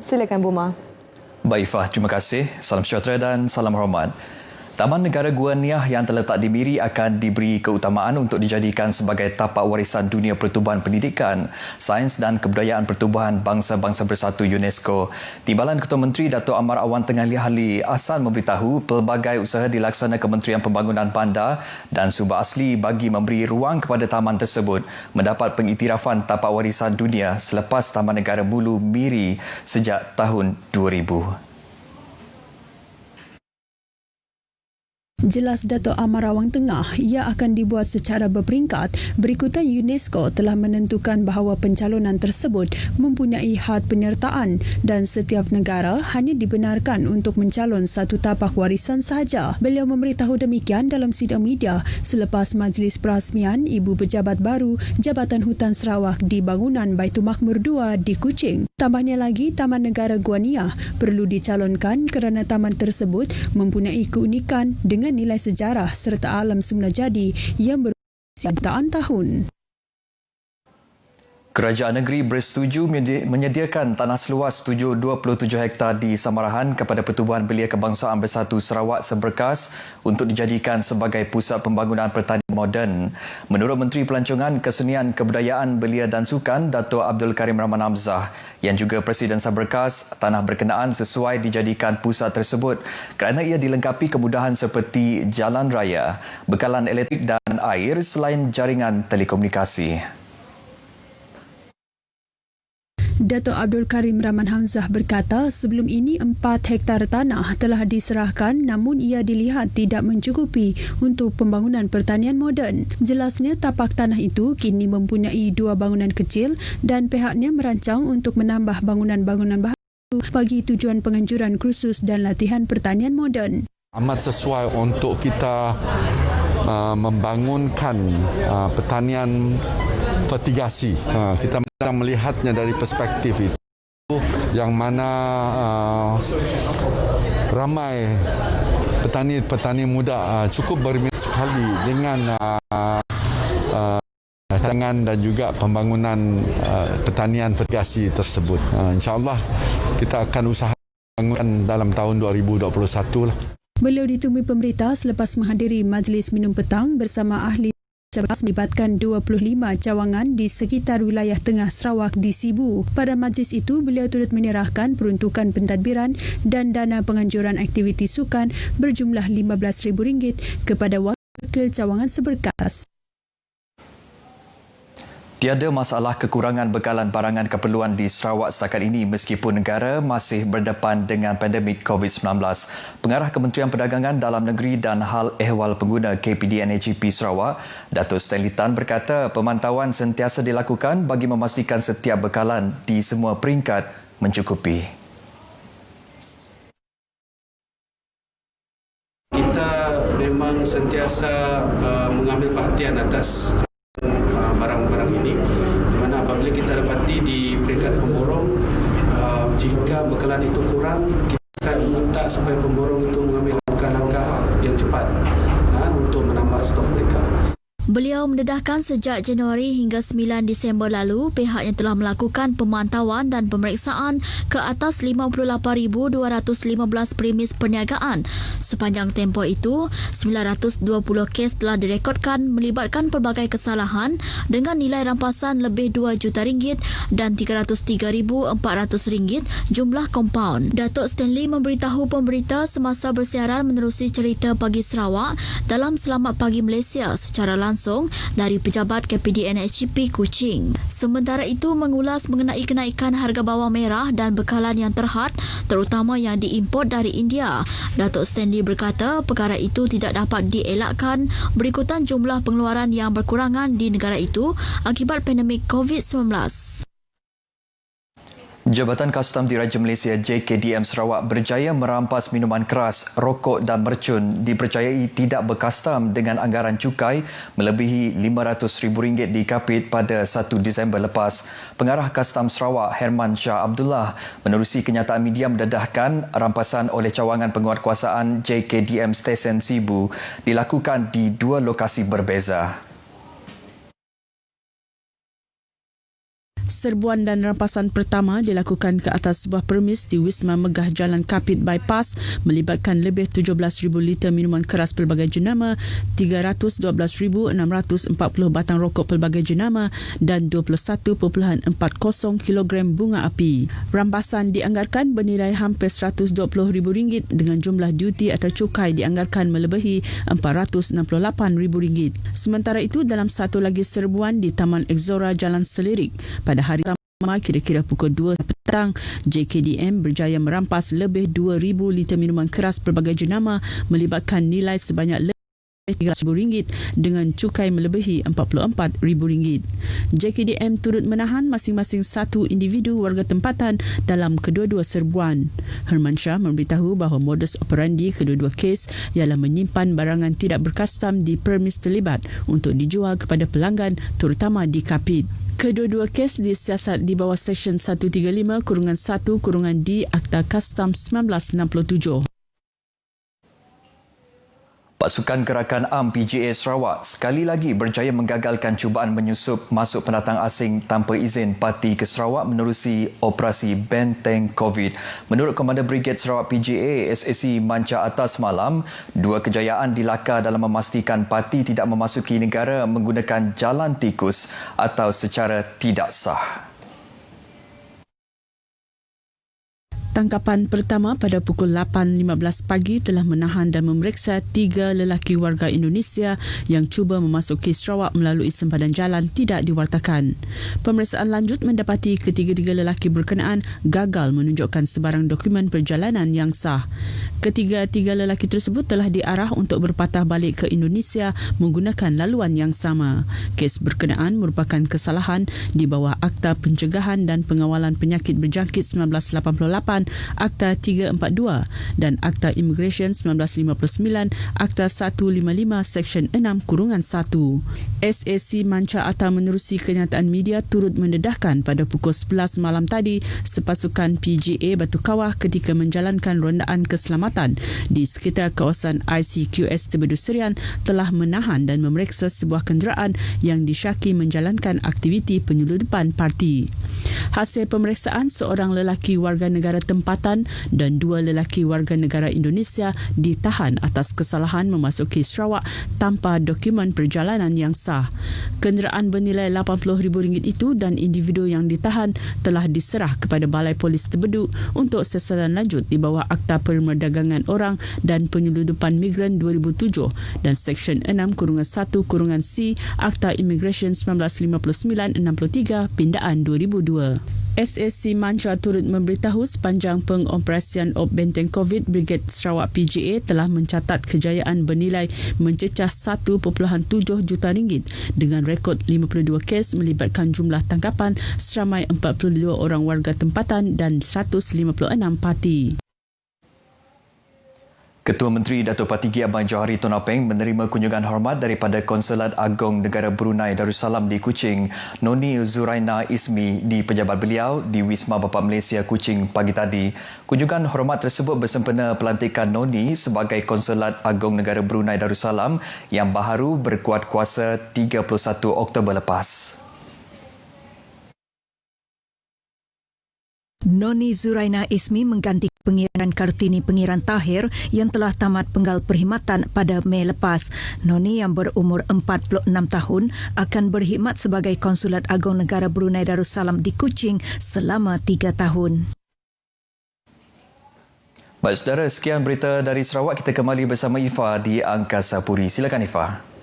Silakan Buma. Baik Fah, terima kasih. Salam sejahtera dan salam hormat. Taman Negara Gua Niah yang terletak di Miri akan diberi keutamaan untuk dijadikan sebagai tapak warisan dunia pertubuhan pendidikan, sains dan kebudayaan pertubuhan bangsa-bangsa bersatu UNESCO. Timbalan Ketua Menteri Dato' Amar Awan Tengah Ali Ahsan memberitahu pelbagai usaha dilaksana Kementerian Pembangunan Bandar dan Sumber Asli bagi memberi ruang kepada taman tersebut mendapat pengiktirafan tapak warisan dunia selepas Taman Negara Mulu Miri sejak tahun 2000. Jelas Dato' Amar Awang Tengah, ia akan dibuat secara berperingkat berikutan UNESCO telah menentukan bahawa pencalonan tersebut mempunyai had penyertaan dan setiap negara hanya dibenarkan untuk mencalon satu tapak warisan sahaja. Beliau memberitahu demikian dalam sidang media selepas majlis perasmian Ibu Pejabat Baru Jabatan Hutan Sarawak di bangunan Baitul Makmur 2 di Kuching. Tambahnya lagi, Taman Negara Gua Niah perlu dicalonkan kerana taman tersebut mempunyai keunikan dengan nilai sejarah serta alam semula jadi yang berusia jutaan tahun. Kerajaan negeri bersetuju menyediakan tanah seluas 27 hektar di Samarahan kepada Pertubuhan Belia Kebangsaan Bersatu Sarawak Seberkas untuk dijadikan sebagai pusat pembangunan pertanian moden. Menurut Menteri Pelancongan, Kesenian, Kebudayaan, Belia dan Sukan, Dato' Abdul Karim Rahman Hamzah, yang juga Presiden Saberkas, tanah berkenaan sesuai dijadikan pusat tersebut kerana ia dilengkapi kemudahan seperti jalan raya, bekalan elektrik dan air selain jaringan telekomunikasi. Dato' Abdul Karim Rahman Hamzah berkata sebelum ini 4 hektar tanah telah diserahkan namun ia dilihat tidak mencukupi untuk pembangunan pertanian moden. Jelasnya tapak tanah itu kini mempunyai 2 bangunan kecil dan pihaknya merancang untuk menambah bangunan-bangunan baru bagi tujuan penganjuran kursus dan latihan pertanian moden. Amat sesuai untuk kita membangunkan pertanian vertigasi. Kita melihatnya dari perspektif itu yang mana ramai petani-petani muda cukup berminat sekali dengan rancangan dan juga pembangunan pertanian vertigasi tersebut. InsyaAllah kita akan usaha bangunkan dalam tahun 2021 lah. Beliau ditemui pemberita selepas menghadiri majlis minum petang bersama ahli melibatkan 25 cawangan di sekitar wilayah tengah Sarawak di Sibu. Pada majlis itu, beliau turut menyerahkan peruntukan pentadbiran dan dana penganjuran aktiviti sukan berjumlah RM15,000 kepada wakil cawangan Seberkas. Tiada masalah kekurangan bekalan barangan keperluan di Sarawak setakat ini meskipun negara masih berdepan dengan pandemik COVID-19. Pengarah Kementerian Perdagangan Dalam Negeri dan Hal Ehwal Pengguna KPDNAGP Sarawak, Dato' Stanley Tan berkata pemantauan sentiasa dilakukan bagi memastikan setiap bekalan di semua peringkat mencukupi. Kita memang sentiasa mengambil perhatian atas barang-barang ini, di mana apabila kita dapati di peringkat pemborong, jika bekalan itu kurang, kita akan minta supaya pemborong itu mengambil langkah-langkah yang cepat untuk menambah stok mereka. Beliau mendedahkan sejak Januari hingga 9 Disember lalu, pihaknya telah melakukan pemantauan dan pemeriksaan ke atas 58,215 premis perniagaan. Sepanjang tempoh itu, 920 kes telah direkodkan melibatkan pelbagai kesalahan dengan nilai rampasan lebih RM2 juta dan RM303,400 jumlah kompaun. Dato' Stanley memberitahu pemberita semasa bersiaran menerusi cerita Pagi Sarawak dalam Selamat Pagi Malaysia secara langsung dari pejabat KPDNAGP Kuching. Sementara itu, mengulas mengenai kenaikan harga bawang merah dan bekalan yang terhad, terutama yang diimport dari India. Dato' Stanley berkata perkara itu tidak dapat dielakkan berikutan jumlah pengeluaran yang berkurangan di negara itu akibat pandemik COVID-19. Jabatan Kastam Diraja Malaysia JKDM Sarawak berjaya merampas minuman keras, rokok dan mercun dipercayai tidak berkastam dengan anggaran cukai melebihi RM500,000 di Kapit pada 1 Disember lepas. Pengarah Kastam Sarawak Herman Shah Abdullah menerusi kenyataan media mendedahkan rampasan oleh cawangan penguatkuasaan JKDM Stesen Sibu dilakukan di 2 lokasi berbeza. serbuan dan rampasan pertama dilakukan ke atas sebuah permis di Wisma Megah Jalan Kapit Bypass melibatkan lebih 17,000 liter minuman keras pelbagai jenama, 312,640 batang rokok pelbagai jenama dan 21.40 kilogram bunga api. Rampasan dianggarkan bernilai hampir RM120,000 dengan jumlah duty atau cukai dianggarkan melebihi RM468,000. Sementara itu, dalam satu lagi serbuan di Taman Exora Jalan Selirik pada hari pertama kira-kira pukul 2 petang, JKDM berjaya merampas lebih 2,000 liter minuman keras pelbagai jenama melibatkan nilai sebanyak RM3,000 dengan cukai melebihi RM44,000. JKDM turut menahan masing-masing satu individu warga tempatan dalam kedua-dua serbuan. Herman Shah memberitahu bahawa modus operandi kedua-dua kes ialah menyimpan barangan tidak berkastam di permis terlibat untuk dijual kepada pelanggan terutama di Kapit. Kedua-dua kes disiasat di bawah Seksyen 135-1-D Akta Kastam 1967. Pasukan Gerakan Am PGA Sarawak sekali lagi berjaya menggagalkan cubaan menyusup masuk pendatang asing tanpa izin parti ke Sarawak menerusi operasi Benteng COVID. Menurut Komander Brigade Sarawak PGA SAC Manca Atas malam, dua kejayaan dilakar dalam memastikan parti tidak memasuki negara menggunakan jalan tikus atau secara tidak sah. Tangkapan pertama pada pukul 8.15 pagi telah menahan dan memeriksa 3 lelaki warga Indonesia yang cuba memasuki Sarawak melalui sempadan jalan tidak diwartakan. Pemeriksaan lanjut mendapati ketiga-tiga lelaki berkenaan gagal menunjukkan sebarang dokumen perjalanan yang sah. Ketiga-tiga lelaki tersebut telah diarah untuk berpatah balik ke Indonesia menggunakan laluan yang sama. Kes berkenaan merupakan kesalahan di bawah Akta Pencegahan dan Pengawalan Penyakit Berjangkit 1988, Akta 342 dan Akta Immigration 1959, Akta 155 Seksyen 6-1. SAC Manca Atas menerusi kenyataan media turut mendedahkan pada pukul 11 malam tadi sepasukan PGA Batu Kawah ketika menjalankan rondaan keselamatan di sekitar kawasan ICQS Terbedu Serian telah menahan dan memeriksa sebuah kenderaan yang disyaki menjalankan aktiviti penyeludupan parti. Hasil pemeriksaan, seorang lelaki warga negara tempatan dan 2 lelaki warga negara Indonesia ditahan atas kesalahan memasuki Sarawak tanpa dokumen perjalanan yang sah. Kenderaan bernilai RM80,000 itu dan individu yang ditahan telah diserah kepada Balai Polis Terbedu untuk sesalan lanjut di bawah Akta Perdagangan Orang dan Penyeludupan Migran 2007 dan Seksyen 6-1-C Akta Immigration 1959-63 Pindaan 2002. SAC Manca turut memberitahu sepanjang pengoperasian Op Benteng COVID, Brigade Sarawak PGA telah mencatat kejayaan bernilai mencecah RM1.7 juta dengan rekod 52 kes melibatkan jumlah tangkapan seramai 42 orang warga tempatan dan 156 parti. Ketua Menteri Datuk Patigi Abang Johari Tonopeng menerima kunjungan hormat daripada Konsulat Agong Negara Brunei Darussalam di Kuching, Noni Zuraina Ismi di pejabat beliau di Wisma Bapa Malaysia Kuching pagi tadi. Kunjungan hormat tersebut bersempena pelantikan Noni sebagai Konsulat Agong Negara Brunei Darussalam yang baharu berkuat kuasa 31 Oktober lepas. Noni Zuraina Ismi mengganti Pengiran Kartini Pengiran Tahir yang telah tamat penggal perkhidmatan pada Mei lepas. Noni yang berumur 46 tahun akan berkhidmat sebagai Konsulat Agong Negara Brunei Darussalam di Kuching selama 3 tahun. Baik saudara, sekian berita dari Sarawak. Kita kembali bersama Ifah di Angkasa Puri. Silakan Ifah.